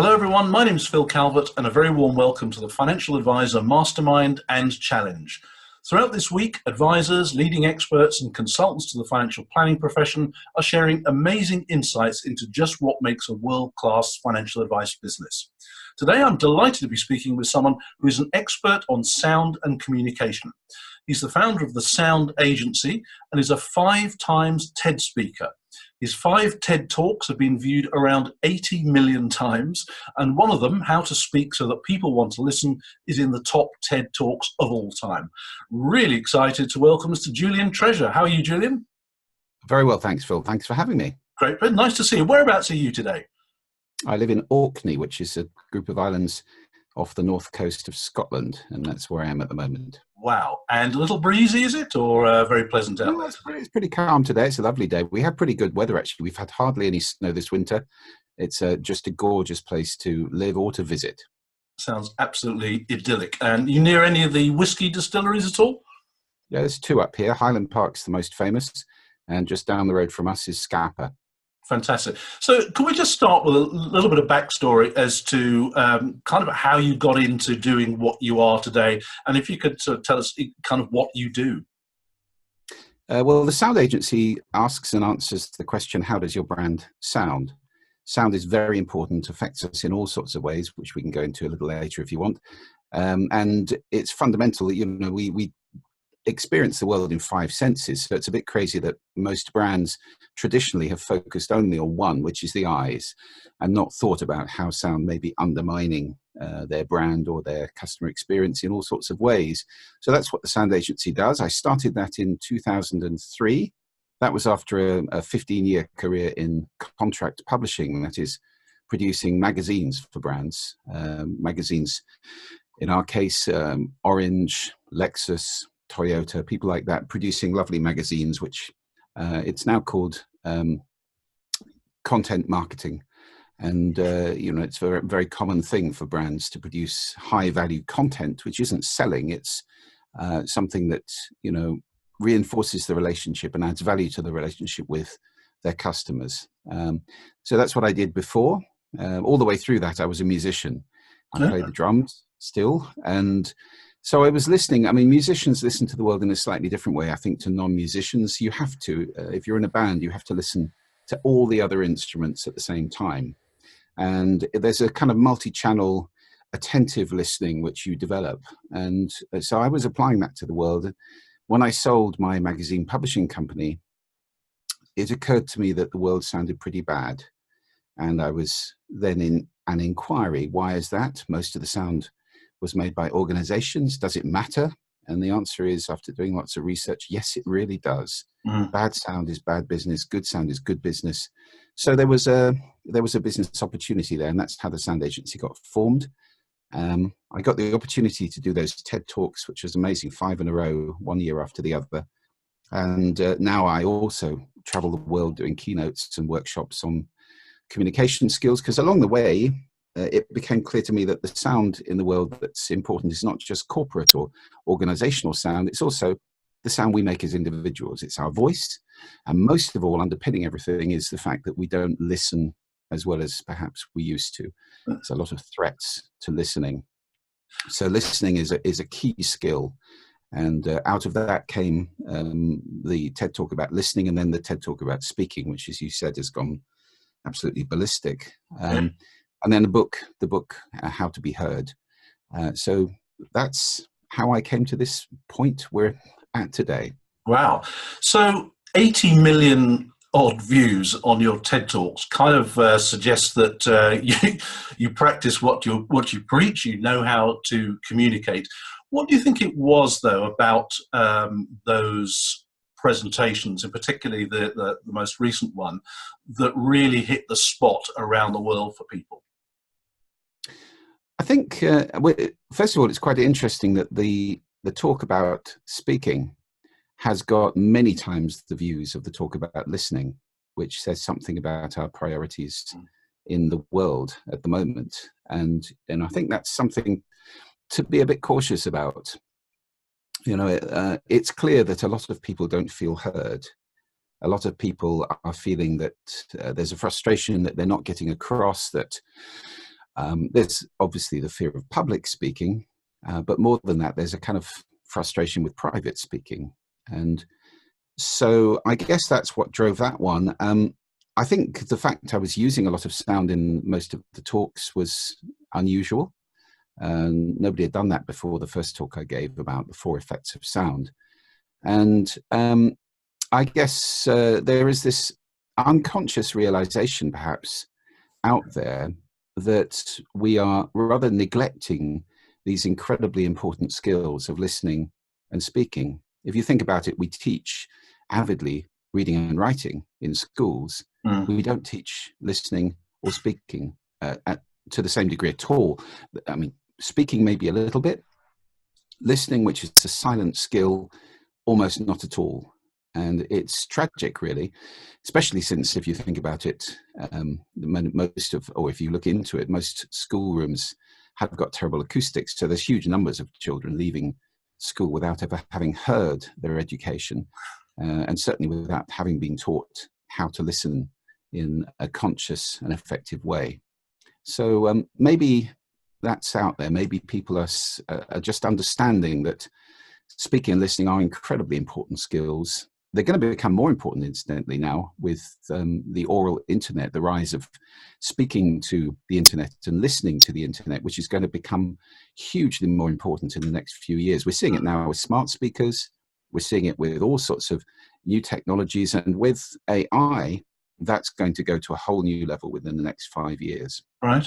Hello everyone, my name is Phil Calvert and a very warm welcome to the Financial Advisor Mastermind and Challenge. Throughout this week, advisors, leading experts and consultants to the financial planning profession are sharing amazing insights into just what makes a world-class financial advice business. Today I'm delighted to be speaking with someone who is an expert on sound and communication. He's the founder of the Sound Agency and is a 5 times TED speaker. His 5 TED Talks have been viewed around 80 million times, and one of them, How to Speak So That People Want to Listen, is in the top TED Talks of all time. Really excited to welcome Mr. Julian Treasure. How are you, Julian? Very well, thanks, Phil. Thanks for having me. Great, but nice to see you. Whereabouts are you today? I live in Orkney, which is a group of islands off the north coast of Scotland, and that's where I am at the moment. Wow. And a little breezy, is it, or very pleasant out there? It's pretty calm today. It's a lovely day. We have pretty good weather, actually. We've had hardly any snow this winter. It's just a gorgeous place to live or to visit. Sounds absolutely idyllic. And you near any of the whiskey distilleries at all? Yeah, there's 2 up here. Highland Park's the most famous, and just down the road from us is Scapa. Fantastic. So can we just start with a little bit of backstory as to kind of how you got into doing what you are today, and if you could sort of tell us kind of what you do. Well, the Sound Agency asks and answers the question, how does your brand sound? Sound is very important, affects us in all sorts of ways, which we can go into a little later if you want. And it's fundamental that, we experience the world in 5 senses. So it's a bit crazy that most brands traditionally have focused only on one, which is the eyes, and not thought about how sound may be undermining their brand or their customer experience in all sorts of ways. So that's what the Sound Agency does. I started that in 2003. That was after a 15-year career in contract publishing, that is producing magazines for brands. Magazines, in our case, Orange, Lexus, Toyota, people like that, producing lovely magazines, which it's now called content marketing. And, it's a very, very common thing for brands to produce high value content, which isn't selling. It's something that, reinforces the relationship and adds value to the relationship with their customers. So that's what I did before. All the way through that, I was a musician. I played the drums still. And so I was listening. I mean, musicians listen to the world in a slightly different way, I think, to non-musicians. You have to, if you're in a band, you have to listen to all the other instruments at the same time. And there's a kind of multi-channel attentive listening which you develop. And so I was applying that to the world. When I sold my magazine publishing company, it occurred to me that the world sounded pretty bad. And I was then in an inquiry. Why is that? Most of the sound was made by organizations. Does it matter? And the answer is, after doing lots of research, yes, it really does. Bad sound is bad business. Good sound is good business. So there was a business opportunity there, and that's how the Sound Agency got formed. I got the opportunity to do those TED Talks, which was amazing, 5 in a row, 1 year after the other. And now I also travel the world doing keynotes and workshops on communication skills, because along the way, it became clear to me that the sound in the world that's important is not just corporate or organizational sound, it's also the sound we make as individuals. It's our voice. And most of all, underpinning everything is the fact that we don't listen as well as perhaps we used to. There's a lot of threats to listening. So listening is a key skill. And out of that came the TED Talk about listening, and then the TED Talk about speaking, which, as you said, has gone absolutely ballistic. And then the book, How to Be Heard. So that's how I came to this point we're at today. Wow. So 80 million odd views on your TED Talks kind of suggests that you practice what you preach, you know how to communicate. What do you think it was, though, about those presentations, and particularly the most recent one, that really hit the spot around the world for people? I think, first of all, it's quite interesting that the talk about speaking has got many times the views of the talk about listening, which says something about our priorities in the world at the moment. And I think that's something to be a bit cautious about. It's clear that a lot of people don't feel heard. A lot of people are feeling that there's a frustration that they're not getting across, that There's obviously the fear of public speaking, but more than that, there's a kind of frustration with private speaking. And so I guess that's what drove that one. I think the fact I was using a lot of sound in most of the talks was unusual. Nobody had done that before the first talk I gave about the 4 effects of sound. And I guess there is this unconscious realization perhaps out there that we are rather neglecting these incredibly important skills of listening and speaking. If you think about it, we teach avidly reading and writing in schools. We don't teach listening or speaking to the same degree at all. I mean, speaking maybe a little bit, listening, which is a silent skill, almost not at all. And it's tragic, really, especially since, if you think about it, or if you look into it, most schoolrooms have got terrible acoustics. So there's huge numbers of children leaving school without ever having heard their education, and certainly without having been taught how to listen in a conscious and effective way. So maybe that's out there. Maybe people are just understanding that speaking and listening are incredibly important skills. They're going to become more important, incidentally, now with the oral internet, the rise of speaking to the internet and listening to the internet, which is going to become hugely more important in the next few years. We're seeing it now with smart speakers. We're seeing it with all sorts of new technologies. And with AI, that's going to go to a whole new level within the next 5 years. Right.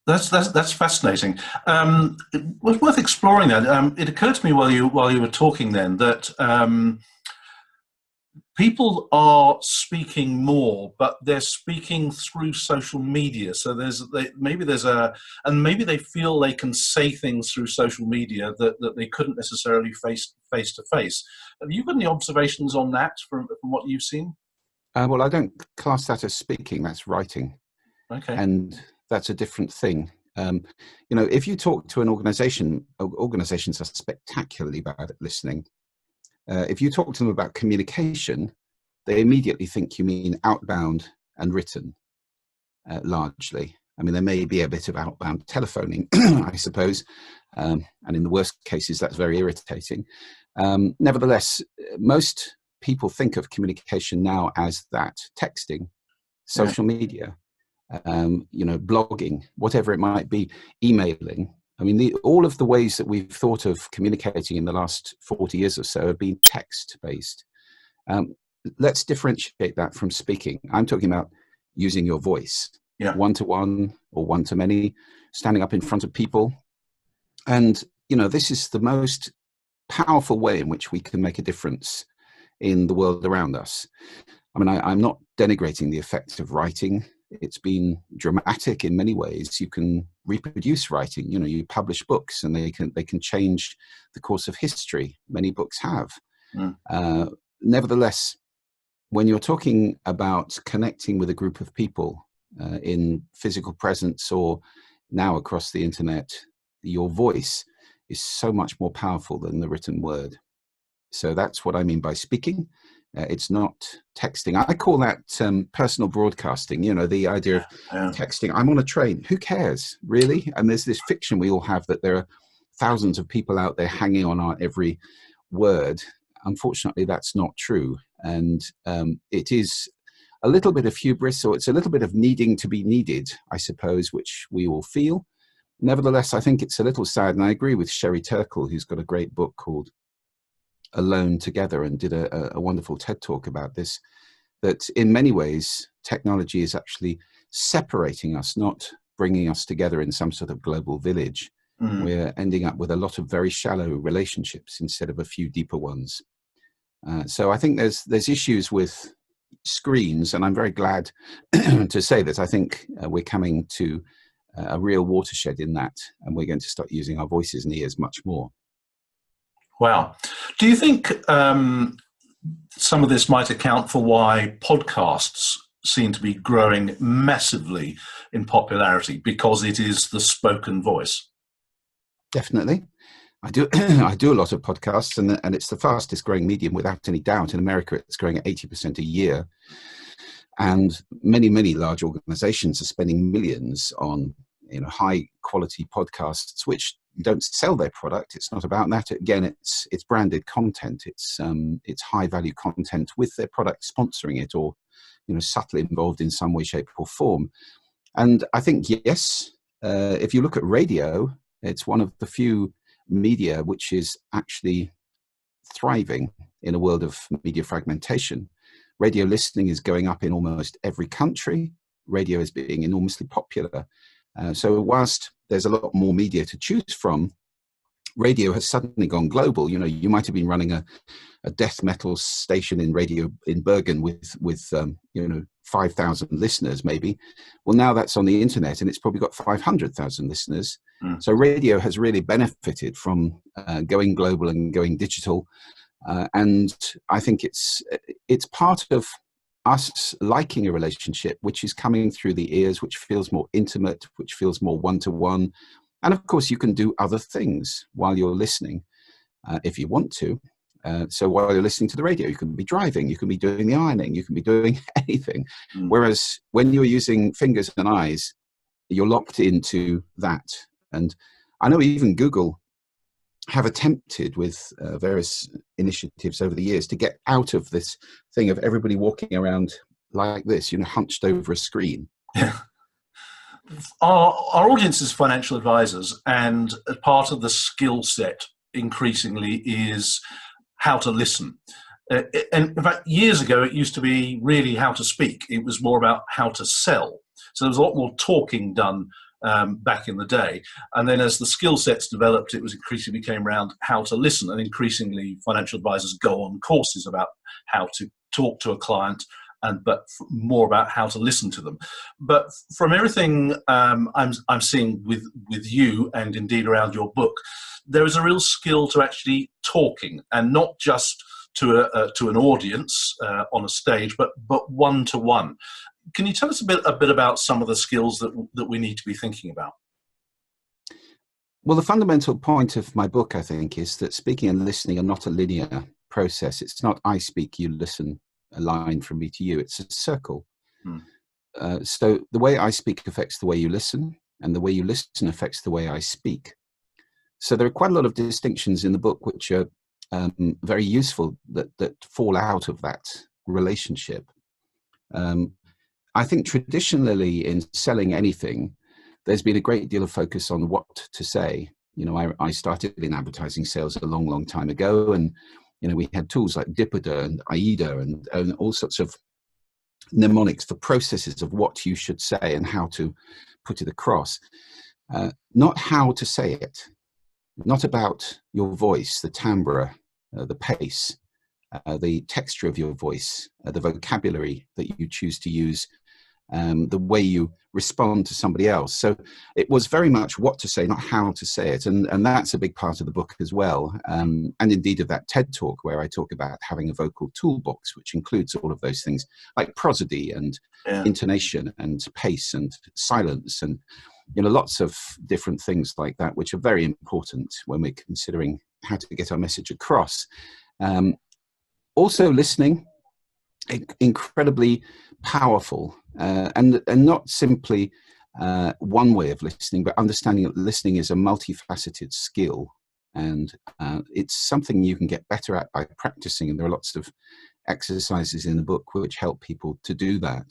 That's fascinating. It was worth exploring that. It occurred to me while you were talking then that people are speaking more, but they're speaking through social media. So maybe they feel they can say things through social media that they couldn't necessarily face to face. Have you got any observations on that from what you've seen? Well, I don't class that as speaking. That's writing. Okay. And that's a different thing. If you talk to an organization, organizations are spectacularly bad at listening. If you talk to them about communication, they immediately think you mean outbound and written, largely. I mean, there may be a bit of outbound telephoning, I suppose, and in the worst cases, that's very irritating. Nevertheless, most people think of communication now as that: texting, social media, blogging, whatever it might be, emailing. I mean, all of the ways that we've thought of communicating in the last 40 years or so have been text-based. Let's differentiate that from speaking. I'm talking about using your voice, one-to-one or one-to-many, standing up in front of people. And, this is the most powerful way in which we can make a difference in the world around us. I mean, I'm not denigrating the effect of writing. It's been dramatic in many ways. You can reproduce writing. You publish books, and they can change the course of history. Many books have. Nevertheless, when you're talking about connecting with a group of people in physical presence or now across the internet, your voice is so much more powerful than the written word. So that's what I mean by speaking. It's not texting. I call that personal broadcasting, the idea of texting. I'm on a train. Who cares, really? And there's this fiction we all have that there are thousands of people out there hanging on our every word. Unfortunately, that's not true. And it is a little bit of hubris, or it's a little bit of needing to be needed, I suppose, which we all feel. Nevertheless, I think it's a little sad. And I agree with Sherry Turkle, who's got a great book called Alone Together and did a wonderful TED talk about this, that in many ways technology is actually separating us, not bringing us together in some sort of global village. We're ending up with a lot of very shallow relationships instead of a few deeper ones. So I think there's issues with screens, and I'm very glad to say that I think we're coming to a real watershed in that, and we're going to start using our voices and ears much more. Wow. Do you think some of this might account for why podcasts seem to be growing massively in popularity, because it is the spoken voice? Definitely. I do a lot of podcasts, and it's the fastest growing medium without any doubt. In America, it's growing at 80% a year. And many, many large organizations are spending millions on, high quality podcasts, which don't sell their product. It's not about that. Again, it's branded content. It's high value content with their product sponsoring it, or, subtly involved in some way, shape or form. And I think, yes, if you look at radio, it's one of the few media which is actually thriving in a world of media fragmentation. Radio listening is going up in almost every country. Radio is being enormously popular. So whilst there's a lot more media to choose from, radio has suddenly gone global. You might have been running a death metal station in radio in Bergen with 5,000 listeners maybe. Well, now that's on the internet and it's probably got 500,000 listeners. So radio has really benefited from going global and going digital. And I think it's part of us liking a relationship which is coming through the ears, which feels more intimate, which feels more one-to-one. And of course, you can do other things while you're listening if you want to. So while you're listening to the radio, you can be driving, you can be doing the ironing, you can be doing anything. Whereas when you're using fingers and eyes, you're locked into that. And I know even Google have attempted with various initiatives over the years to get out of this thing of everybody walking around like this, hunched over a screen. Yeah. Our audience is financial advisors, and part of the skill set increasingly is how to listen. And in fact, years ago, it used to be really how to speak. It was more about how to sell. So there was a lot more talking done back in the day. And then as the skill sets developed, it was increasingly came around how to listen. And increasingly, financial advisors go on courses about how to talk to a client, but more about how to listen to them. But from everything I'm seeing with you, and indeed around your book, there is a real skill to actually talking, and not just to an audience on a stage, but one-to-one. Can you tell us a bit about some of the skills that we need to be thinking about? Well, the fundamental point of my book, I think, is that speaking and listening are not a linear process. It's not I speak, you listen, a line from me to you. It's a circle. So the way I speak affects the way you listen, and the way you listen affects the way I speak. So there are quite a lot of distinctions in the book which are very useful that fall out of that relationship. I think traditionally in selling anything, there's been a great deal of focus on what to say. I started in advertising sales a long, long time ago, and we had tools like Dipper and AIDA and all sorts of mnemonics for processes of what you should say and how to put it across. Not how to say it, not about your voice, the timbre, the pace, the texture of your voice, the vocabulary that you choose to use, the way you respond to somebody else. So it was very much what to say, not how to say it. And that's a big part of the book as well. And indeed of that TED talk where I talk about having a vocal toolbox, which includes all of those things like prosody and intonation and pace and silence and, lots of different things like that, which are very important when we're considering how to get our message across. Also listening, incredibly powerful, and not simply one way of listening, but understanding that listening is a multifaceted skill, and it's something you can get better at by practicing, and there are lots of exercises in the book which help people to do that.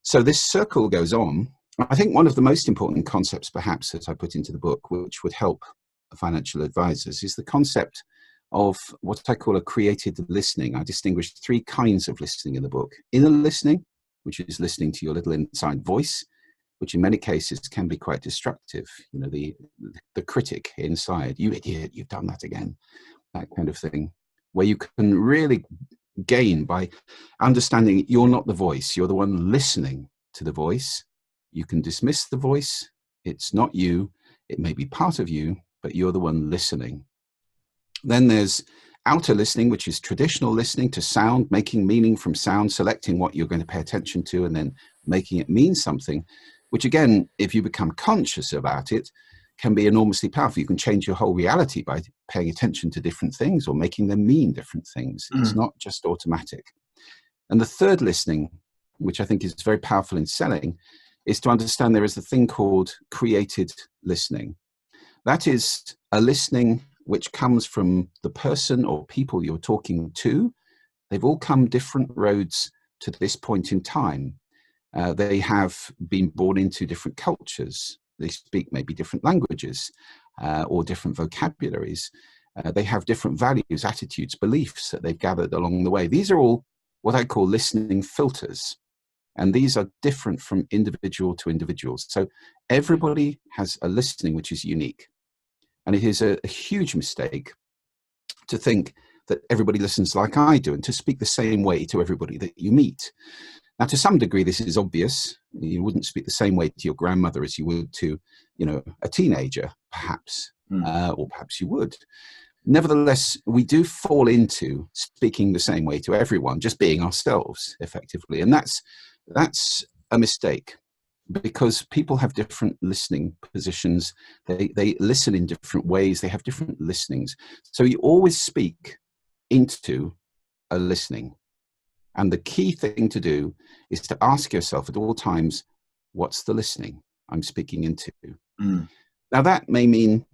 So this circle goes on. I think one of the most important concepts perhaps that I put into the book, which would help financial advisors, is the concept of what I call a created listening. I distinguish three kinds of listening in the book. Inner listening, which is listening to your little inside voice, which in many cases can be quite destructive. The critic inside, you idiot, you've done that again, that kind of thing, where you can really gain by understanding you're not the voice, you're the one listening to the voice. You can dismiss the voice. It's not you. It may be part of you, but you're the one listening. Then there's outer listening, which is traditional listening to sound, making meaning from sound, selecting what you're going to pay attention to, and then making it mean something, which again, if you become conscious about it, can be enormously powerful. You can change your whole reality by paying attention to different things or making them mean different things. It's not just automatic. And the third listening which I think is very powerful in selling, is to understand there is a thing called created listening. That is a listening which comes from the person or people you're talking to. They've all come different roads to this point in time. They have been born into different cultures. They speak maybe different languages or different vocabularies. They have different values, attitudes, beliefs that they've gathered along the way. These are all what I call listening filters. And these are different from individual to individuals. So everybody has a listening which is unique. And it is a huge mistake to think that everybody listens like I do and to speak the same way to everybody that you meet. Now, to some degree, this is obvious. You wouldn't speak the same way to your grandmother as you would to, a teenager, perhaps, or perhaps you would. Nevertheless, we do fall into speaking the same way to everyone, just being ourselves, effectively. And that's a mistake, because people have different listening positions. They listen in different ways. They have different listenings. So you always speak into a listening. And the key thing to do is to ask yourself at all times, what's the listening I'm speaking into? Now, that may mean,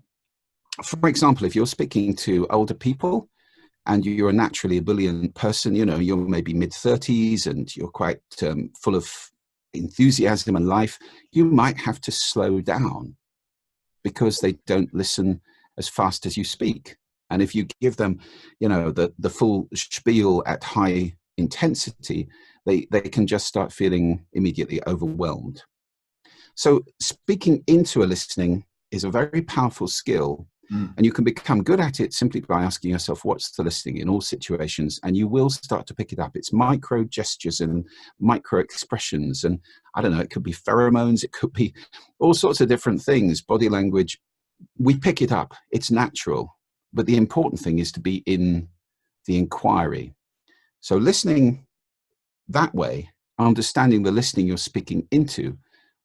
for example, if you're speaking to older people and you're a naturally ebullient person, you're maybe mid-30s and you're quite full of enthusiasm and life, you might have to slow down because they don't listen as fast as you speak. And if you give them, the full spiel at high intensity, they can just start feeling immediately overwhelmed. So speaking into a listening is a very powerful skill, and you can become good at it simply by asking yourself, what's the listening in all situations? And you will start to pick it up. It's micro gestures and micro expressions. And I don't know, it could be pheromones, it could be all sorts of different things, body language. We pick it up. It's natural. But the important thing is to be in the inquiry. So listening that way, understanding the listening you're speaking into,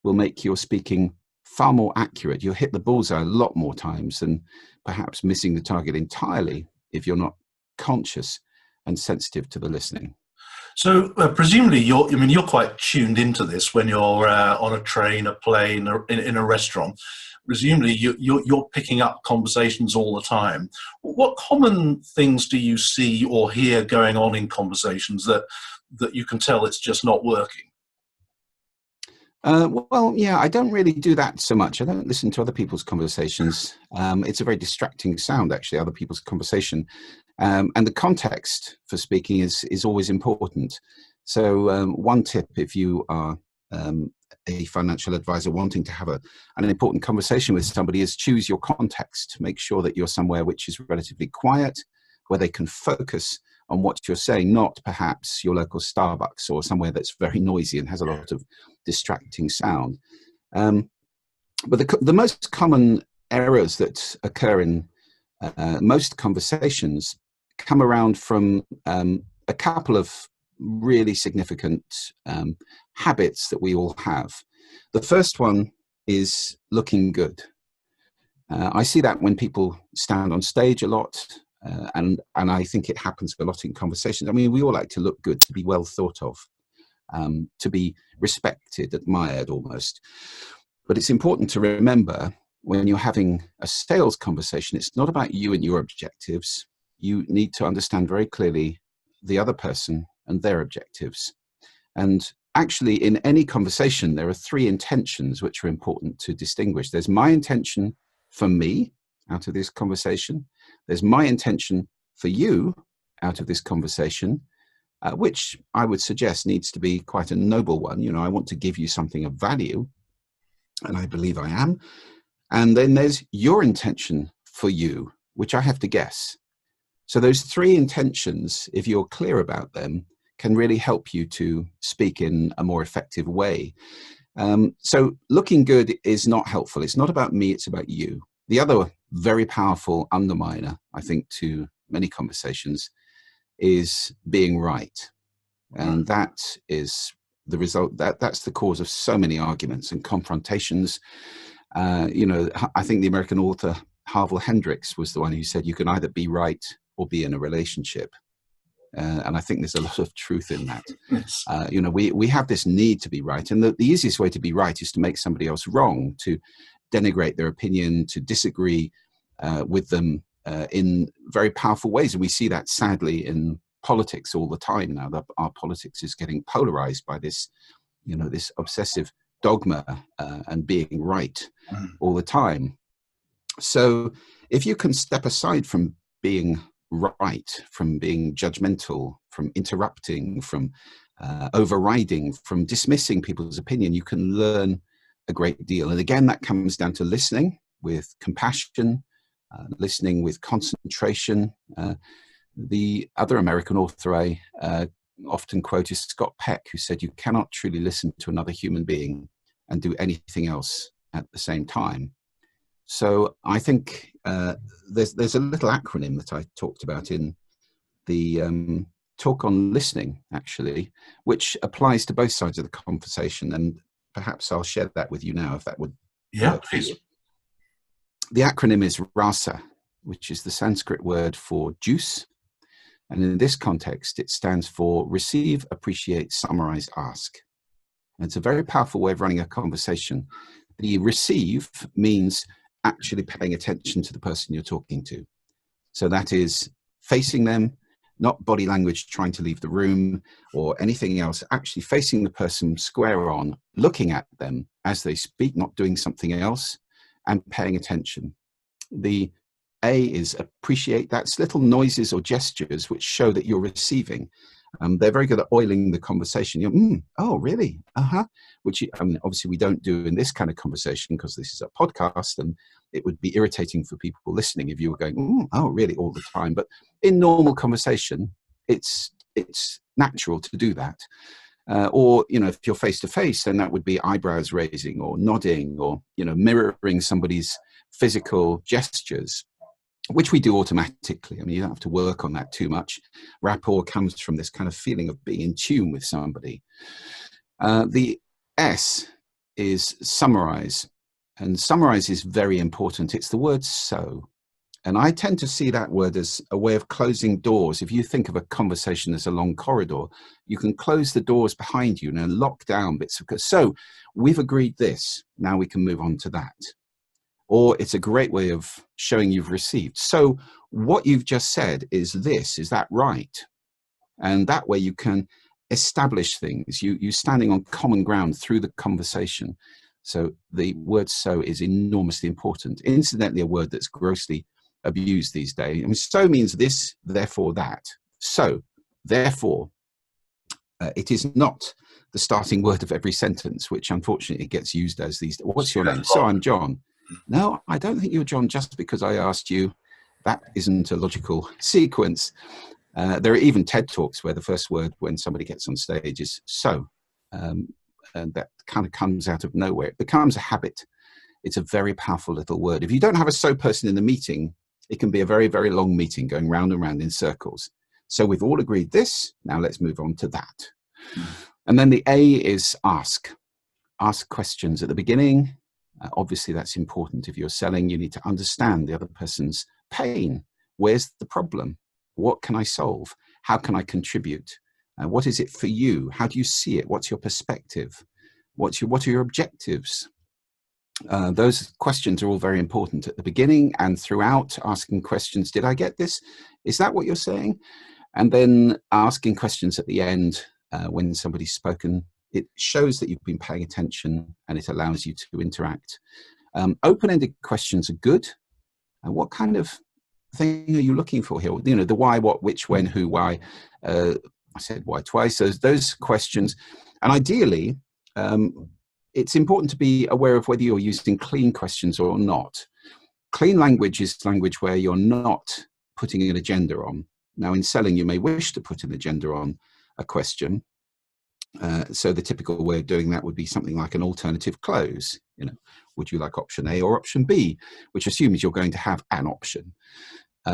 will make your speaking far more accurate. You'll hit the bullseye a lot more times than perhaps missing the target entirely if you're not conscious and sensitive to the listening. So presumably you're quite tuned into this when you're on a train, a plane, or in a restaurant. Presumably you're picking up conversations all the time. What common things do you see or hear going on in conversations that you can tell it's just not working? I don't really do that so much. I don't listen to other people's conversations. It's a very distracting sound, actually, other people's conversation. And the context for speaking is always important. So one tip, if you are a financial advisor wanting to have an important conversation with somebody, is choose your context. Make sure that you're somewhere which is relatively quiet, where they can focus on what you're saying, not perhaps your local Starbucks or somewhere that's very noisy and has a lot of distracting sound. But the most common errors that occur in most conversations come around from a couple of really significant habits that we all have. The first one is looking good. I see that when people stand on stage a lot, and I think it happens a lot in conversations. I mean, we all like to look good, to be well thought of, to be respected, admired almost. But it's important to remember, when you're having a sales conversation, it's not about you and your objectives. You need to understand very clearly the other person and their objectives. And actually, in any conversation, there are three intentions which are important to distinguish. There's my intention for me out of this conversation. There's my intention for you out of this conversation, which I would suggest needs to be quite a noble one. I want to give you something of value, and I believe I am. And then there's your intention for you, which I have to guess. So those three intentions, if you're clear about them, can really help you to speak in a more effective way. So looking good is not helpful. It's not about me, it's about you. The other very powerful underminer, I think, to many conversations is being right. And that is the result, that's the cause of so many arguments and confrontations. I think the American author Harville Hendricks was the one who said you can either be right or be in a relationship. And I think there's a lot of truth in that. Yes. You know, we have this need to be right. And the easiest way to be right is to make somebody else wrong, to denigrate their opinion, to disagree with them in very powerful ways. And we see that sadly in politics all the time now. That our politics is getting polarized by this, you know, this obsessive dogma and being right all the time. So if you can step aside from being right, from being judgmental, from interrupting, from overriding, from dismissing people's opinion, you can learn a great deal. And again, that comes down to listening with compassion, listening with concentration. The other American author I often quote is Scott Peck, who said, "You cannot truly listen to another human being and do anything else at the same time." So I think there's a little acronym that I talked about in the talk on listening, actually, which applies to both sides of the conversation. And perhaps I'll share that with you now, if that would work for you. The acronym is RASA, which is the Sanskrit word for juice. And in this context, it stands for receive, appreciate, summarize, ask. And it's a very powerful way of running a conversation. The receive means actually paying attention to the person you're talking to. So that is facing them, not body language trying to leave the room or anything else, actually facing the person square on, looking at them as they speak, not doing something else, and paying attention. The A is appreciate. That's little noises or gestures which show that you're receiving. They're very good at oiling the conversation. You're, oh, really? Which obviously we don't do in this kind of conversation because this is a podcast, and it would be irritating for people listening if you were going, oh, really, all the time. But in normal conversation, it's natural to do that. Or, you know, if you're face to face, then that would be eyebrows raising or nodding or, you know, mirroring somebody's physical gestures, which we do automatically. I mean, you don't have to work on that too much. Rapport comes from this kind of feeling of being in tune with somebody. The S is summarize. And summarize is very important. It's the word so. And I tend to see that word as a way of closing doors. If you think of a conversation as a long corridor, you can close the doors behind you and lock down bits of, so we've agreed this, now we can move on to that. Or it's a great way of showing you've received. So what you've just said is this, is that right? And that way you can establish things, you standing on common ground through the conversation. So the word so is enormously important. Incidentally, a word that's grossly abused these days. I mean, so means this, therefore that. So, therefore, it is not the starting word of every sentence, which unfortunately gets used as these. What's your name? So I'm John. No, I don't think you're John just because I asked you. That isn't a logical sequence. There are even TED Talks where the first word when somebody gets on stage is so. And that kind of comes out of nowhere. It becomes a habit. It's a very powerful little word. If you don't have a so person in the meeting, it can be a very, very long meeting going round and round in circles. So we've all agreed this. Now let's move on to that. And then the A is ask. Ask questions at the beginning. Obviously, that's important. If you're selling, you need to understand the other person's pain. Where's the problem? What can I solve? How can I contribute? What is it for you? How do you see it? What's your perspective? What are your objectives? Those questions are all very important at the beginning and throughout, asking questions. Did I get this? Is that what you're saying? And then asking questions at the end when somebody's spoken. It shows that you've been paying attention and it allows you to interact. Open-ended questions are good. And what kind of thing are you looking for here? You know, the why, what, which, when, who, why. I said why twice. So those questions. And ideally, it's important to be aware of whether you're using clean questions or not. Clean language is language where you're not putting an agenda on. Now, in selling, you may wish to put an agenda on a question. So the typical way of doing that would be something like an alternative close. You know, would you like option A or option B? Which assumes you're going to have an option.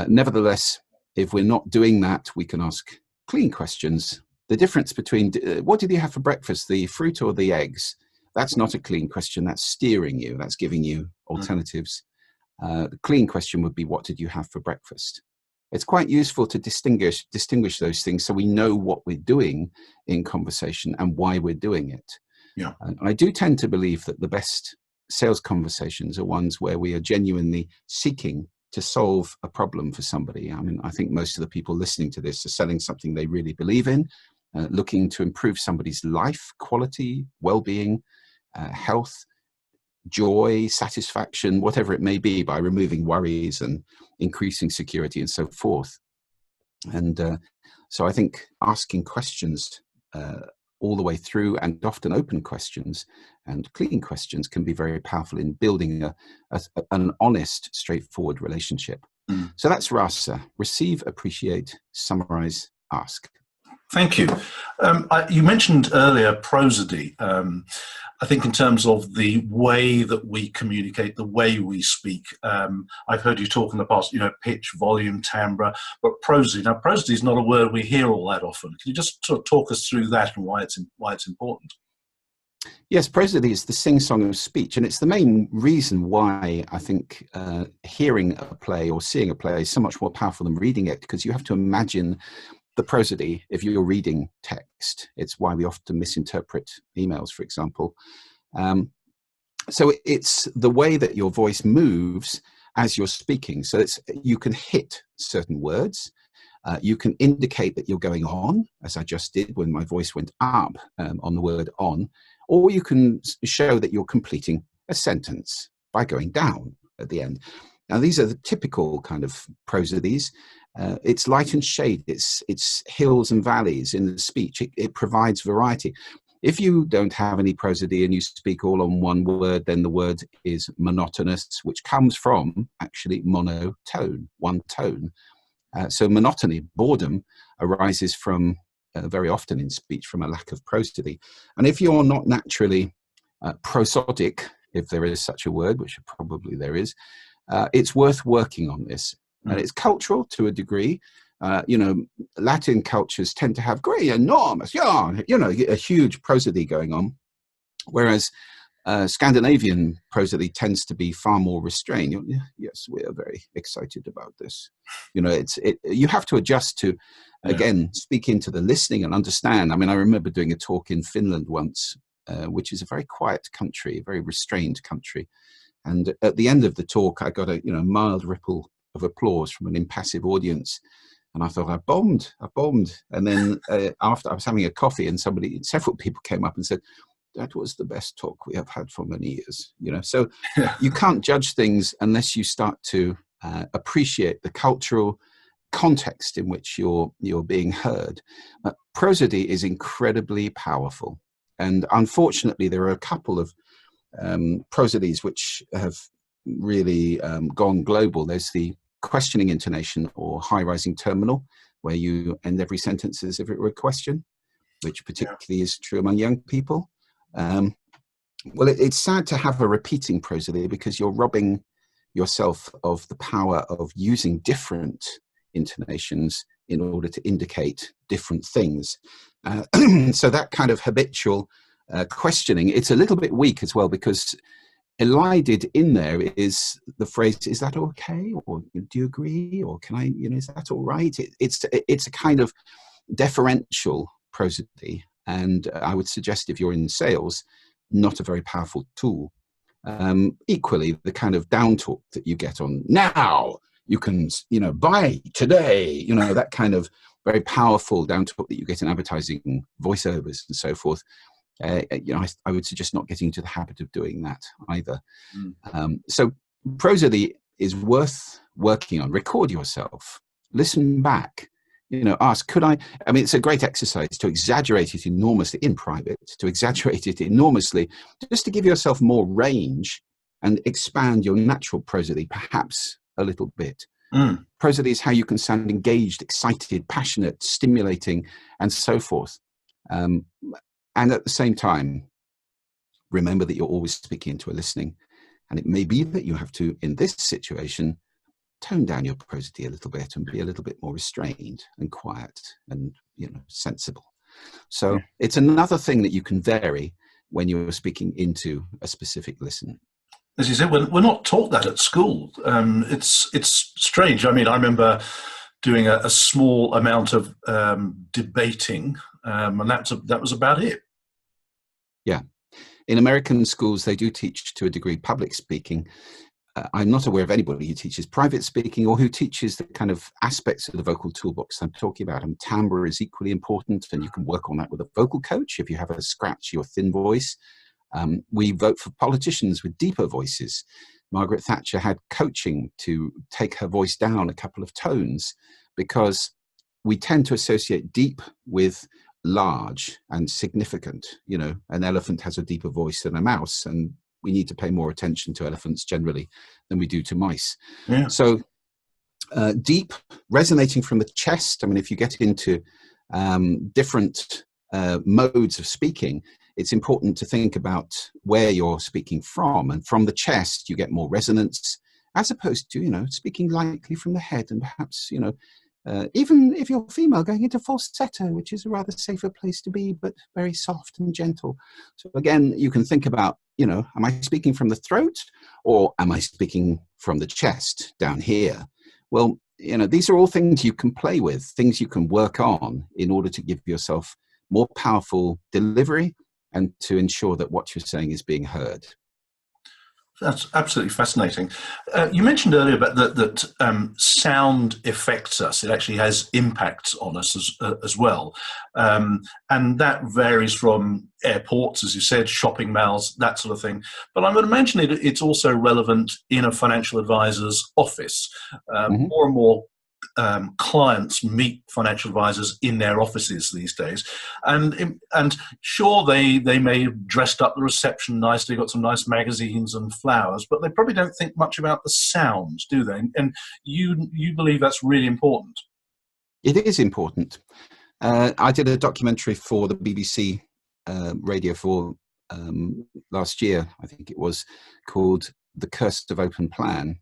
Nevertheless, if we're not doing that, we can ask clean questions. The difference between what did you have for breakfast, the fruit or the eggs? That's not a clean question. That's steering you. That's giving you alternatives. The clean question would be, what did you have for breakfast? it's quite useful to distinguish those things so we know what we're doing in conversation and why we're doing it. Yeah. And I do tend to believe that the best sales conversations are ones where we are genuinely seeking to solve a problem for somebody. I mean, I think most of the people listening to this are selling something they really believe in, looking to improve somebody's life quality, well-being, health, joy, satisfaction, whatever it may be, by removing worries and increasing security and so forth. And so I think asking questions all the way through, and often open questions and clean questions, can be very powerful in building an honest, straightforward relationship. So that's RASA: receive, appreciate, summarize, ask. Thank you. You mentioned earlier prosody. I think in terms of the way that we communicate, the way we speak, I've heard you talk in the past, pitch, volume, timbre, but prosody. Now, prosody is not a word we hear all that often. Can you just sort of talk us through that and why it's important? Yes, prosody is the sing-song of speech, and it's the main reason why I think hearing a play or seeing a play is so much more powerful than reading it, because you have to imagine the prosody if you're reading text. It's why we often misinterpret emails, for example. So it's the way that your voice moves as you're speaking. So you can hit certain words. You can indicate that you're going on, as I just did when my voice went up on the word on, or you can show that you're completing a sentence by going down at the end. Now, these are the typical kind of prosodies. It's light and shade. It's hills and valleys in the speech. It provides variety. If you don't have any prosody and you speak all on one word, then the word is monotonous, which comes from actually monotone, one tone. So monotony, boredom, arises from very often in speech from a lack of prosody. And if you're not naturally prosodic, if there is such a word, which probably there is, it's worth working on this. And it's cultural to a degree. Latin cultures tend to have great, enormous, a huge prosody going on, whereas Scandinavian prosody tends to be far more restrained. Yes, we are very excited about this. You have to adjust to, again, speak into the listening and understand. I mean, I remember doing a talk in Finland once, which is a very quiet country, a very restrained country. And at the end of the talk, I got a mild ripple of applause from an impassive audience. And I thought, I bombed. And then after I was having a coffee, and several people came up and said, that was the best talk we have had for many years. So you can't judge things unless you start to appreciate the cultural context in which you're being heard. Prosody is incredibly powerful. And unfortunately, there are a couple of prosodies which have really gone global. There's the questioning intonation or high-rising terminal, where you end every sentence as if it were a question, which particularly is true among young people. Well, it's sad to have a repeating prosody, because you're robbing yourself of the power of using different intonations in order to indicate different things. So that kind of habitual questioning, it's a little bit weak as well, because elided in there is the phrase, is that okay? Or do you agree? Or can I, is that all right? It's a kind of deferential prosody. And I would suggest, if you're in sales, not a very powerful tool. Equally, the kind of down talk that you get on now, you can, buy today, that kind of very powerful down talk that you get in advertising, voiceovers and so forth. I would suggest not getting into the habit of doing that either. So prosody is worth working on. Record yourself, listen back, ask, could I mean, it's a great exercise to exaggerate it enormously in private, to exaggerate it enormously, just to give yourself more range and expand your natural prosody perhaps a little bit. Prosody is how you can sound engaged, excited, passionate, stimulating, and so forth. And at the same time, remember that you're always speaking into a listening. And it may be that you have to, in this situation, tone down your prosody a little bit and be a little bit more restrained and quiet and, sensible. So it's another thing that you can vary when you're speaking into a specific listen. As you said, we're not taught that at school. It's strange. I mean, I remember doing a small amount of debating, and that was about it. Yeah. In American schools, they do teach to a degree public speaking. I'm not aware of anybody who teaches private speaking or who teaches the kind of aspects of the vocal toolbox I'm talking about. And timbre is equally important, and you can work on that with a vocal coach if you have a scratchy or thin voice. We vote for politicians with deeper voices. Margaret Thatcher had coaching to take her voice down a couple of tones, because we tend to associate deep with large and significant. You know, an elephant has a deeper voice than a mouse, and we need to pay more attention to elephants generally than we do to mice. Yeah. So deep, resonating from the chest. I mean, if you get into different modes of speaking, it's important to think about where you're speaking from. And from the chest, you get more resonance, as opposed to, you know, speaking lightly from the head, and perhaps, you know, even if you're female, going into falsetto, which is a rather safer place to be, but very soft and gentle. So again, you can think about, you know, am I speaking from the throat, or am I speaking from the chest down here? Well, you know, these are all things you can play with, things you can work on in order to give yourself more powerful delivery and to ensure that what you're saying is being heard. That's absolutely fascinating. You mentioned earlier about that sound affects us. It actually has impacts on us as well. And that varies from airports, as you said, shopping malls, that sort of thing. But I'm going to mention it's also relevant in a financial advisor's office. More and more clients meet financial advisors in their offices these days, and sure, they may have dressed up the reception nicely, got some nice magazines and flowers, but they probably don't think much about the sounds, do they? And you believe that's really important. It is important. I did a documentary for the BBC Radio 4 last year, I think it was, called The Curse of Open Plan,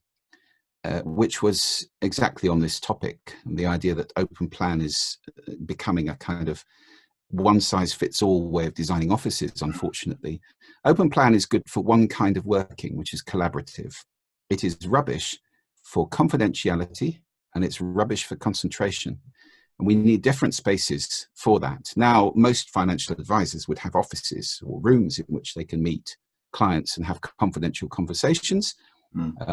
which was exactly on this topic, and the idea that open plan is becoming a kind of one-size-fits-all way of designing offices, unfortunately. Open plan is good for one kind of working, which is collaborative. It is rubbish for confidentiality, and it's rubbish for concentration. And we need different spaces for that. Now, most financial advisors would have offices or rooms in which they can meet clients and have confidential conversations.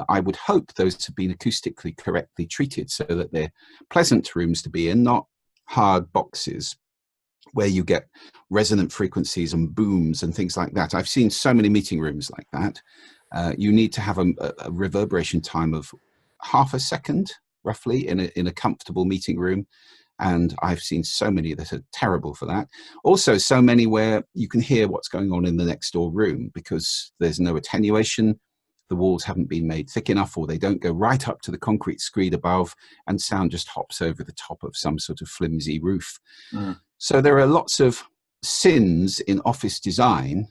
I would hope those have been acoustically correctly treated so that they're pleasant rooms to be in, not hard boxes where you get resonant frequencies and booms and things like that. I've seen so many meeting rooms like that. You need to have a reverberation time of half a second, roughly, in a comfortable meeting room. And I've seen so many that are terrible for that. Also, so many where you can hear what's going on in the next door room because there's no attenuation. The walls haven't been made thick enough, or they don't go right up to the concrete screed above, and sound just hops over the top of some sort of flimsy roof. So there are lots of sins in office design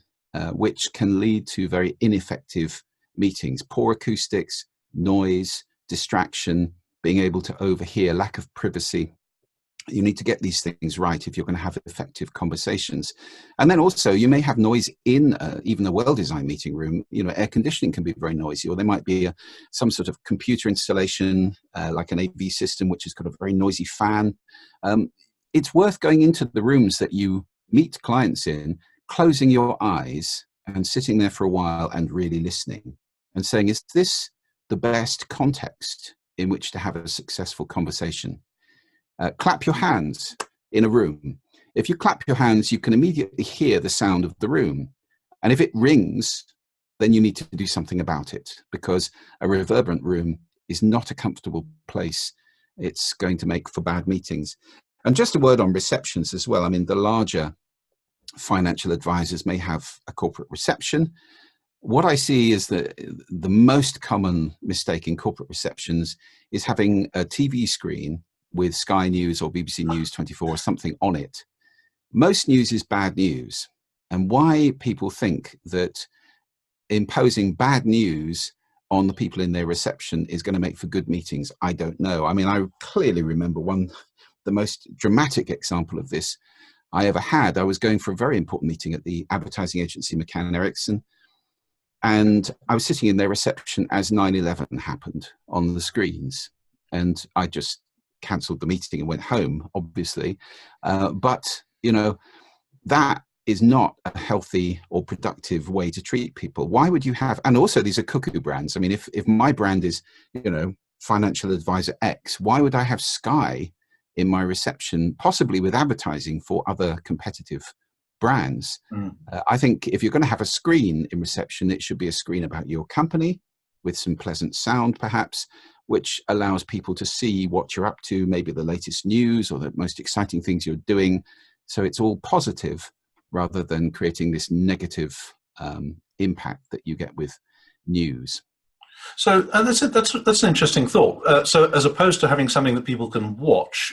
which can lead to very ineffective meetings. Poor acoustics, noise, distraction, being able to overhear, lack of privacy. You need to get these things right if you're going to have effective conversations. And then also you may have noise in even a well-designed meeting room. You know, air conditioning can be very noisy, or there might be some sort of computer installation like an AV system, which has got a very noisy fan. It's worth going into the rooms that you meet clients in, closing your eyes and sitting there for a while and really listening and saying, is this the best context in which to have a successful conversation? Clap your hands in a room. If you clap your hands, you can immediately hear the sound of the room. And if it rings, then you need to do something about it, because a reverberant room is not a comfortable place. It's going to make for bad meetings. And just a word on receptions as well. I mean, the larger financial advisors may have a corporate reception. What I see is that the most common mistake in corporate receptions is having a TV screen with Sky News or BBC News 24 or something on it. Most news is bad news. And why people think that imposing bad news on the people in their reception is going to make for good meetings, I don't know. I mean, I clearly remember the most dramatic example of this I ever had. I was going for a very important meeting at the advertising agency McCann Erickson, and I was sitting in their reception as 9/11 happened on the screens. And I just cancelled the meeting and went home, obviously. But, that is not a healthy or productive way to treat people. Why would you have, and also these are cuckoo brands. I mean, if my brand is, financial advisor X, why would I have Sky in my reception, possibly with advertising for other competitive brands? I think if you're going to have a screen in reception, it should be a screen about your company with some pleasant sound, perhaps, which allows people to see what you're up to, maybe the latest news or the most exciting things you're doing. So it's all positive rather than creating this negative impact that you get with news. So that's an interesting thought. So as opposed to having something that people can watch,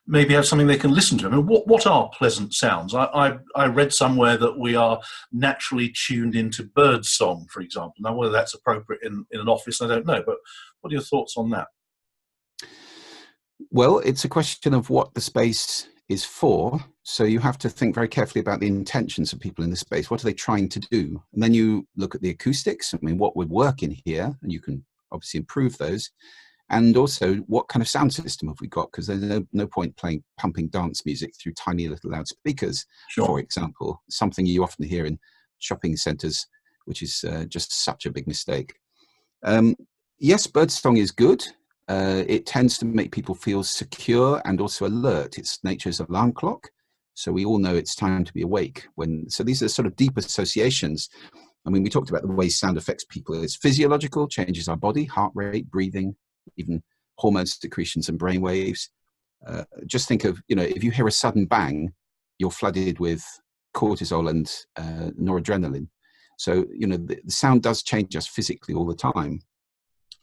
maybe have something they can listen to. I mean, what are pleasant sounds? I read somewhere that we are naturally tuned into birdsong, for example. Now, whether that's appropriate in an office, I don't know. But what are your thoughts on that? Well, it's a question of what the space is for. So you have to think very carefully about the intentions of people in the space. What are they trying to do? And then you look at the acoustics. I mean, what would work in here? And you can obviously improve those. And also, what kind of sound system have we got? Because there's no point pumping dance music through tiny little loudspeakers, Sure. For example, something you often hear in shopping centres, which is just such a big mistake. Yes, birdsong is good. It tends to make people feel secure and also alert. It's nature's alarm clock. So we all know it's time to be awake. So these are sort of deep associations. I mean, we talked about the way sound affects people. It's physiological, changes our body, heart rate, breathing, even hormone secretions and brain waves. Just think of, if you hear a sudden bang, you're flooded with cortisol and noradrenaline. So, the sound does change us physically all the time.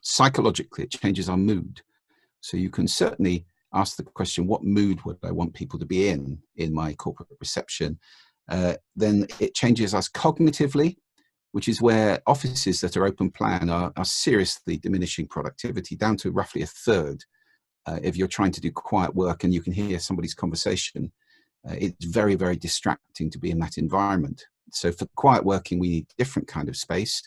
Psychologically, it changes our mood. So you can certainly ask the question, what mood would I want people to be in my corporate reception? Then it changes us cognitively, which is where offices that are open plan are seriously diminishing productivity down to roughly a third. If you're trying to do quiet work and you can hear somebody's conversation, it's very, very distracting to be in that environment. So for quiet working, we need different kind of space.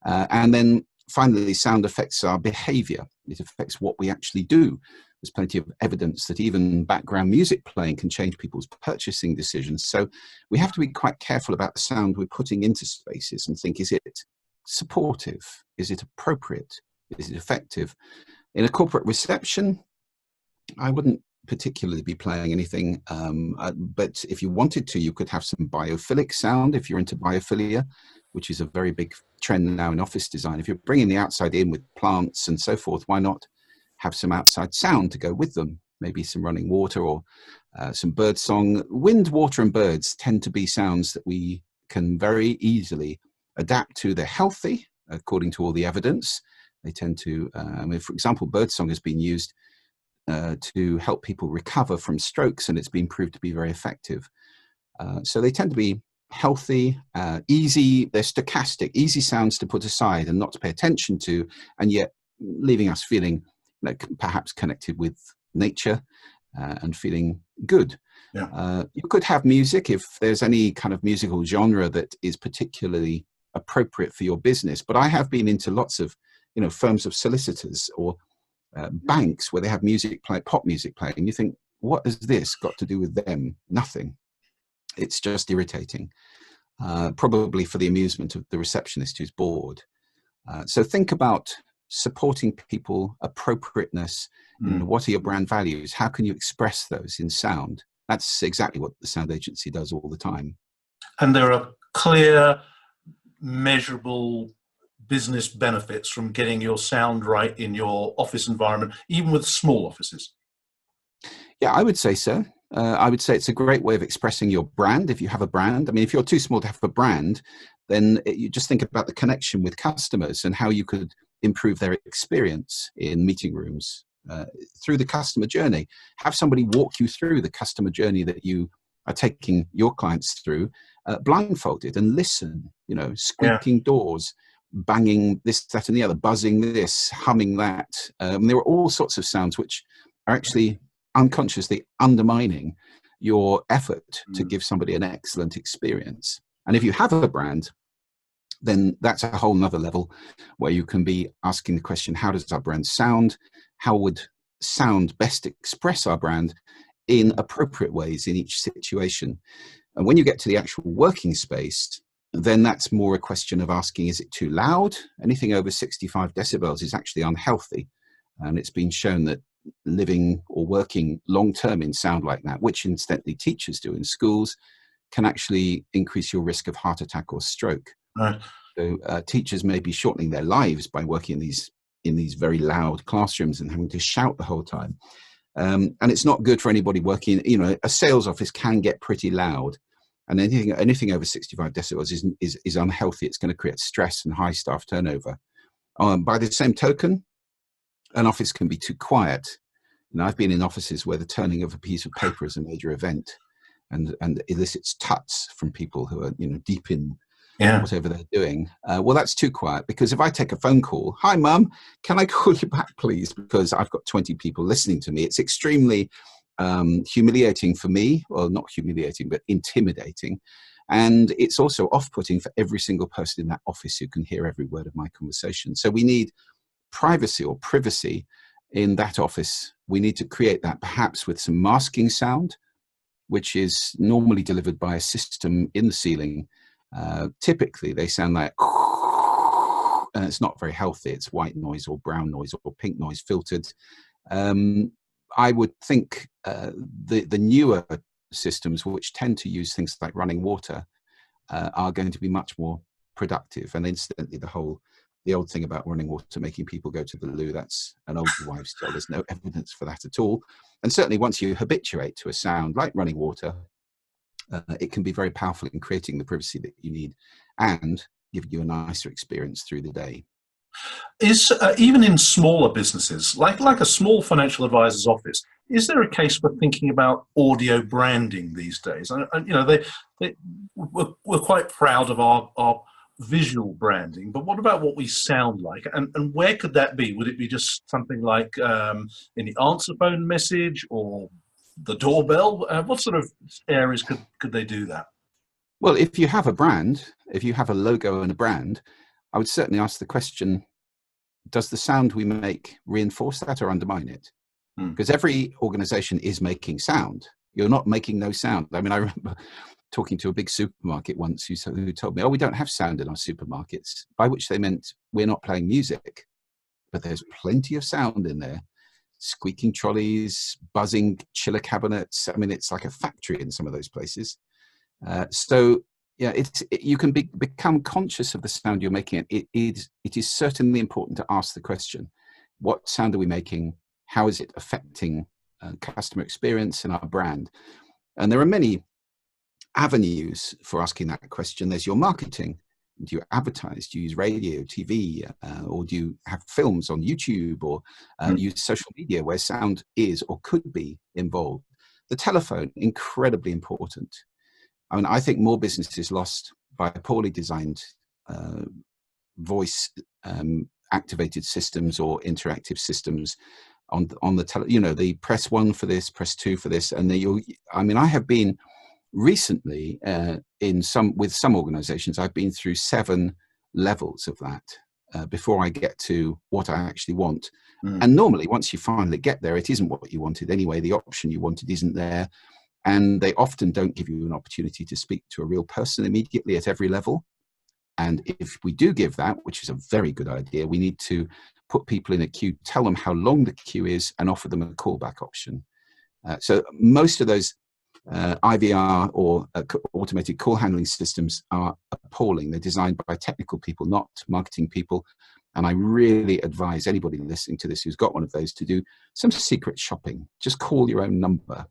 And then finally, sound affects our behavior. It affects what we actually do. There's plenty of evidence that even background music playing can change people's purchasing decisions. So we have to be quite careful about the sound we're putting into spaces and think, is it supportive? Is it appropriate? Is it effective? In a corporate reception, I wouldn't particularly be playing anything, but if you wanted to, you could have some biophilic sound if you're into biophilia, which is a very big trend now in office design. If you're bringing the outside in with plants and so forth, why not have some outside sound to go with them? Maybe some running water or some bird song. Wind, water and birds tend to be sounds that we can very easily adapt to. They're healthy, according to all the evidence. They tend to, for example, birdsong has been used to help people recover from strokes, and it's been proved to be very effective. So they tend to be healthy, easy, they're stochastic, easy sounds to put aside and not to pay attention to, and yet leaving us feeling perhaps connected with nature and feeling good. Yeah. You could have music if there's any kind of musical genre that is particularly appropriate for your business. But I have been into lots of, firms of solicitors or banks where they have music play, pop music playing. And you think, what has this got to do with them? Nothing. It's just irritating, probably for the amusement of the receptionist who's bored. So think about supporting people, appropriateness, what are your brand values? How can you express those in sound? That's exactly what the sound agency does all the time. And there are clear, measurable business benefits from getting your sound right in your office environment, even with small offices. Yeah, I would say so. I would say it's a great way of expressing your brand if you have a brand. I mean, if you're too small to have a brand, then you just think about the connection with customers and how you could improve their experience in meeting rooms through the customer journey. Have somebody walk you through the customer journey that you are taking your clients through, blindfolded, and listen, squeaking doors, banging this, that, and the other, buzzing this, humming that. There are all sorts of sounds which are actually unconsciously undermining your effort to give somebody an excellent experience. And if you have a brand, then that's a whole nother level where you can be asking the question, how does our brand sound? How would sound best express our brand in appropriate ways in each situation. And when you get to the actual working space, then that's more a question of asking, is it too loud? Anything over 65 decibels is actually unhealthy. And it's been shown that living or working long-term in sound like that, which incidentally teachers do in schools, can actually increase your risk of heart attack or stroke. Right. So teachers may be shortening their lives by working in these very loud classrooms and having to shout the whole time. And it's not good for anybody working, a sales office can get pretty loud, and anything over 65 decibels is unhealthy. It's going to create stress and high staff turnover. By the same token, an office can be too quiet. I've been in offices where the turning of a piece of paper is a major event and elicits tuts from people who are, deep in whatever they're doing. Well, that's too quiet, because if I take a phone call, hi, Mum, can I call you back, please? Because I've got 20 people listening to me. It's extremely humiliating for me. Well, not humiliating, but intimidating. And it's also off-putting for every single person in that office who can hear every word of my conversation. So we need privacy or privacy in that office. We need to create that, perhaps with some masking sound, which is normally delivered by a system in the ceiling. Typically they sound like, and it's not very healthy. It's white noise or brown noise or pink noise filtered. I would think the newer systems, which tend to use things like running water, are going to be much more productive. And incidentally, the old thing about running water making people go to the loo, that's an old wives' tale. There's no evidence for that at all. And certainly once you habituate to a sound like running water, it can be very powerful in creating the privacy that you need and giving you a nicer experience through the day. Is even in smaller businesses, like a small financial advisor's office, is there a case for thinking about audio branding these days? And we're quite proud of our visual branding, but what about what we sound like? And where could that be? Would it be just something like in the answer phone message or the doorbell? What sort of areas could they do that? Well, if you have a brand, if you have a logo and a brand, I would certainly ask the question, does the sound we make reinforce that or undermine it? Because every organization is making sound. You're not making no sound. I mean, I remember talking to a big supermarket once who told me, oh, we don't have sound in our supermarkets, by which they meant we're not playing music, but there's plenty of sound in there. Squeaking trolleys, buzzing chiller cabinets. I mean, it's like a factory in some of those places. So yeah, you can become conscious of the sound you're making. It is certainly important to ask the question, what sound are we making? How is it affecting customer experience and our brand? And there are many avenues for asking that question. There's your marketing. Do you advertise? Do you use radio, TV, or do you have films on YouTube, or use social media where sound is or could be involved? The telephone, incredibly important. I mean, I think more business is lost by poorly designed voice activated systems or interactive systems on the the press 1 for this, press 2 for this, and I have been recently with some organizations. I've been through 7 levels of that before I get to what I actually want. And normally, once you finally get there, it isn't what you wanted anyway. The option you wanted isn't there. And they often don't give you an opportunity to speak to a real person immediately at every level. And if we do give that, which is a very good idea, we need to put people in a queue, tell them how long the queue is, and offer them a callback option. So most of those IVR or automated call handling systems are appalling. They're designed by technical people, not marketing people. And I really advise anybody listening to this who's got one of those to do some secret shopping. Just call your own number.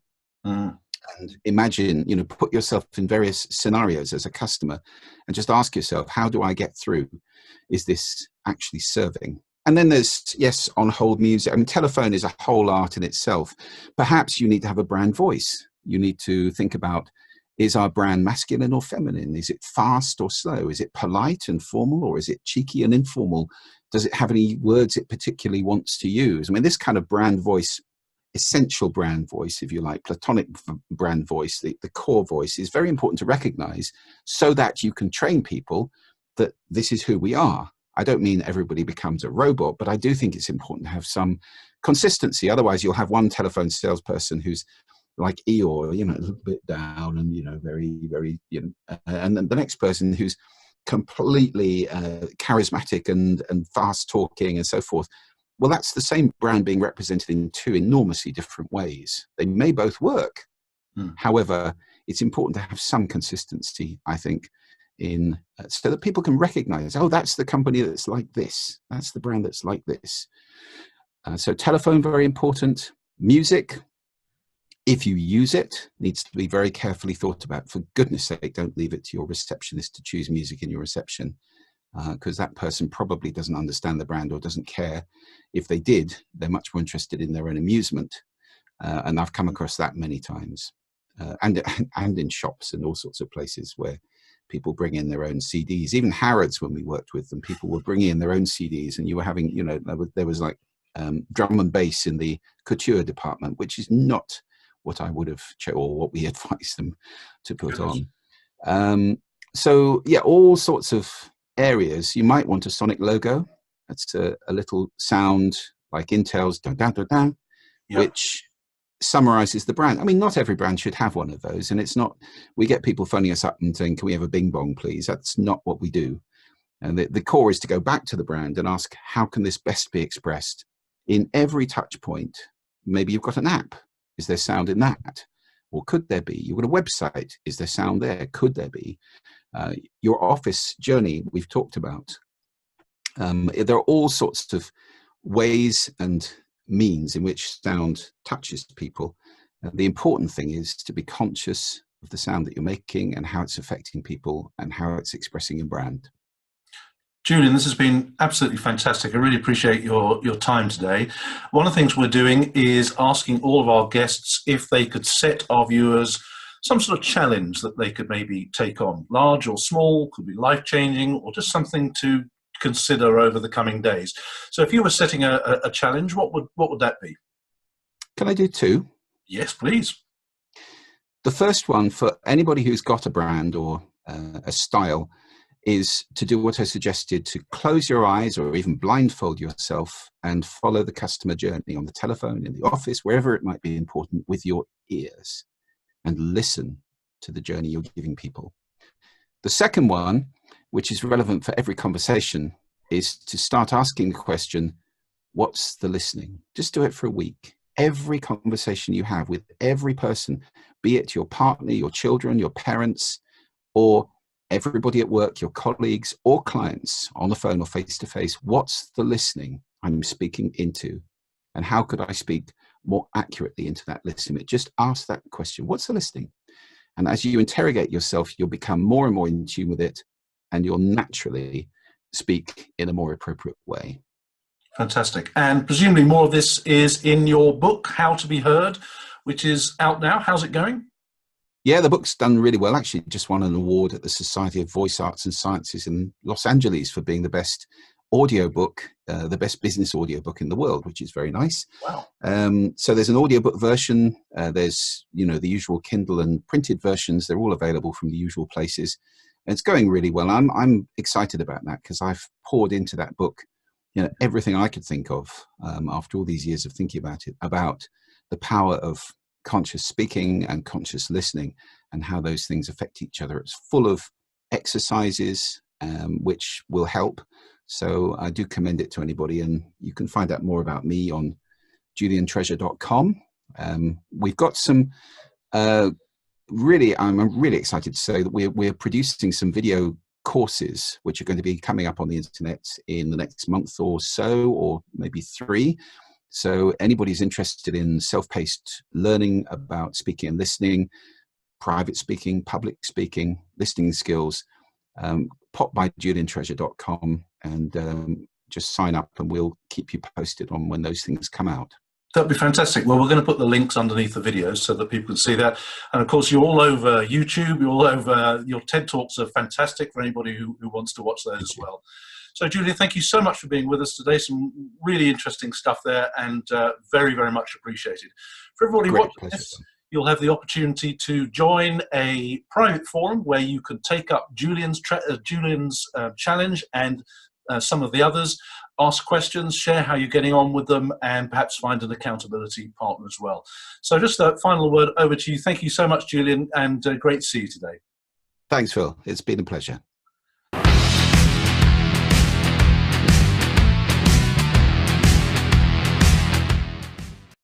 And imagine, put yourself in various scenarios as a customer and just ask yourself, how do I get through? Is this actually serving? And then there's, yes, on hold music. I mean, telephone is a whole art in itself. Perhaps you need to have a brand voice. You need to think about, is our brand masculine or feminine? Is it fast or slow? Is it polite and formal, or is it cheeky and informal? Does it have any words it particularly wants to use? I mean, this kind of brand voice, essential brand voice, if you like, platonic brand voice, the core voice, is very important to recognize so that you can train people that this is who we are. I don't mean everybody becomes a robot, but I do think it's important to have some consistency. Otherwise, you'll have one telephone salesperson who's like Eeyore, you know, a little bit down and, you know, very, very, you know, and then the next person who's completely charismatic and fast talking and so forth. Well, that's the same brand being represented in two enormously different ways. They may both work. However, it's important to have some consistency, I think, in so that people can recognize, oh, that's the company that's like this. That's the brand that's like this. So telephone, very important. Music, if you use it, needs to be very carefully thought about. For goodness sake, don't leave it to your receptionist to choose music in your reception, because that person probably doesn't understand the brand or doesn't care. If they did, they're much more interested in their own amusement. And I've come across that many times. And in shops and all sorts of places where people bring in their own CDs. Even Harrods, when we worked with them, people were bringing in their own CDs, and you were having, you know, there was like drum and bass in the couture department, which is not what I would have or what we advised them to put on. So yeah, all sorts of areas. You might want a sonic logo. That's a little sound like Intel's dun, dun, dun, dun, which summarizes the brand. I mean, not every brand should have one of those, and it's not, we get people phoning us up and saying, can we have a bing bong, please? That's not what we do. And the core is to go back to the brand and ask, how can this best be expressed in every touch point? Maybe you've got an app. Is there sound in that? Or could there be? You've got a website. Is there sound there? Could there be? Your office journey, we've talked about. There are all sorts of ways and means in which sound touches people. The important thing is to be conscious of the sound that you're making and how it's affecting people and how it's expressing your brand. Julian, this has been absolutely fantastic. I really appreciate your time today. One of the things we're doing is asking all of our guests if they could set our viewers some sort of challenge that they could maybe take on, large or small, could be life-changing, or just something to consider over the coming days. So if you were setting a challenge, what would that be? Can I do two? Yes, please. The first one, for anybody who's got a brand or a style, is to do what I suggested, to close your eyes or even blindfold yourself and follow the customer journey on the telephone, in the office, wherever it might be important, with your ears, and listen to the journey you're giving people. The second one, which is relevant for every conversation, is to start asking the question, what's the listening? Just do it for a week. Every conversation you have with every person, be it your partner, your children, your parents, or everybody at work, your colleagues or clients on the phone or face-to-face, what's the listening I'm speaking into? And how could I speak more accurately into that listening? Just ask that question, what's the listening? And as you interrogate yourself, you'll become more and more in tune with it, and you'll naturally speak in a more appropriate way. Fantastic. And presumably more of this is in your book, How to Be Heard, which is out now. How's it going? Yeah, the book's done really well. Actually, just won an award at the Society of Voice Arts and Sciences in Los Angeles for being the best audiobook, the best business audiobook in the world, which is very nice. Wow. So there's an audiobook version. There's, you know, the usual Kindle and printed versions. They're all available from the usual places. And it's going really well. I'm excited about that because I've poured into that book, you know, everything I could think of after all these years of thinking about it, about the power of conscious speaking and conscious listening and how those things affect each other. It's full of exercises which will help. So I do commend it to anybody, and you can find out more about me on juliantreasure.com. We've got some I'm really excited to say that we're producing some video courses which are going to be coming up on the internet in the next month or so, or maybe 3. So anybody's interested in self-paced learning about speaking and listening, private speaking, public speaking, listening skills, pop by juliantreasure.com and just sign up, and we'll keep you posted on when those things come out. That'd be fantastic. Well, we're going to put the links underneath the videos so that people can see that. And of course, you're all over YouTube, you're all over, your TED Talks are fantastic for anybody who wants to watch those as well. So, Julian, thank you so much for being with us today. Some really interesting stuff there, and very, very much appreciated. For everybody watching this, you'll have the opportunity to join a private forum where you can take up Julian's challenge and some of the others, ask questions, share how you're getting on with them, and perhaps find an accountability partner as well. So just a final word over to you. Thank you so much, Julian, and great to see you today. Thanks, Phil. It's been a pleasure.